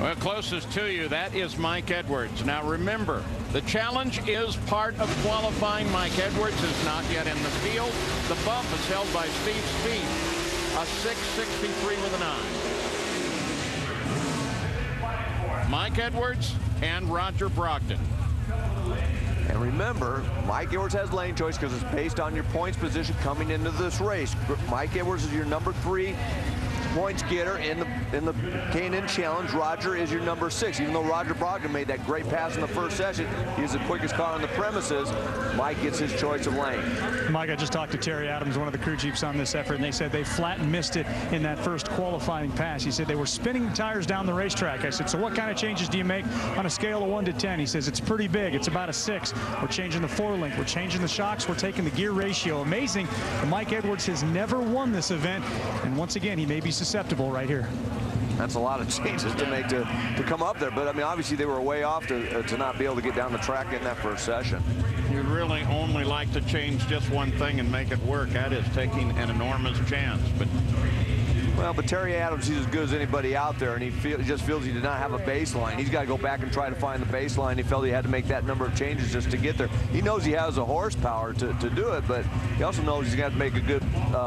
Well, closest to you, that is Mike Edwards. Now remember, the challenge is part of qualifying. Mike Edwards is not yet in the field. The bump is held by Steve Speed. A 6.63 with a 9. Mike Edwards and Roger Brogdon. And remember, Mike Edwards has lane choice because it's based on your points position coming into this race. Mike Edwards is your number 3 points getter in the K&N Challenge. Roger is your number 6. Even though Roger Brogdon made that great pass in the first session, he's the quickest car on the premises. Mike gets his choice of lane. Mike, I just talked to Terry Adams, one of the crew chiefs on this effort, and they said they flat missed it in that first qualifying pass. He said they were spinning tires down the racetrack. I said, so what kind of changes do you make on a scale of 1 to 10? He says, it's pretty big. It's about a 6. We're changing the 4-link. We're changing the shocks. We're taking the gear ratio. Amazing. Mike Edwards has never won this event, and once again, he may be susceptible right here. That's a lot of changes to make to come up there, but I mean, obviously they were way off to not be able to get down the track in that first session. You'd really only like to change just one thing and make it work. That is taking an enormous chance. But Terry Adams, he's as good as anybody out there, and he just feels he did not have a baseline. He's got to go back and try to find the baseline. He felt he had to make that number of changes just to get there. He knows he has the horsepower to do it, but he also knows he's got to make a good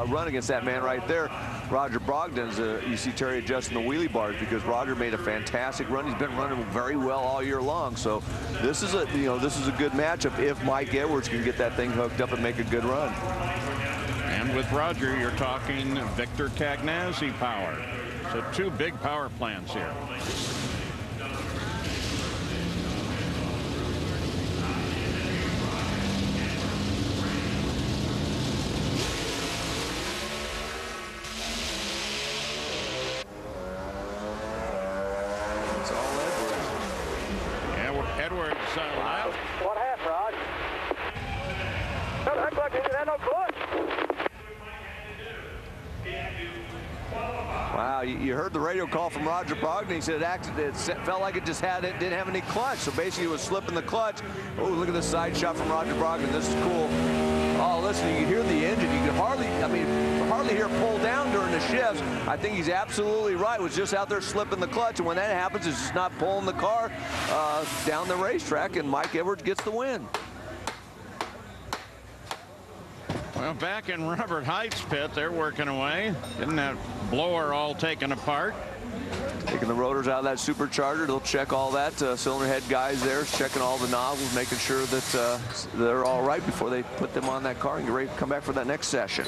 run against that man right there. Roger Brogdon's, you see Terry adjusting the wheelie bars because Roger made a fantastic run. He's been running very well all year long. So this is a good matchup if Mike Edwards can get that thing hooked up and make a good run. And with Roger, you're talking Victor Cagnazzi power. So 2 big power plants here. It's all Edwards. Yeah, Edwards left. What happened, Rod? Don't act like you had no clutch. Wow, you heard the radio call from Roger Brogdon. He said it felt like it just didn't have any clutch. So basically it was slipping the clutch. Oh, look at this side shot from Roger Brogdon. This is cool. Oh, listen, you can hear the engine. You can hardly hear it pull down during the shifts. I think he's absolutely right. It was just out there slipping the clutch. And when that happens, it's just not pulling the car down the racetrack. And Mike Edwards gets the win. Well, back in Robert Height's pit, they're working away. Getting that blower all taken apart. Taking the rotors out of that supercharger. They'll check all that. Cylinder head guys there checking all the nozzles, making sure that they're all right before they put them on that car and get ready to come back for that next session.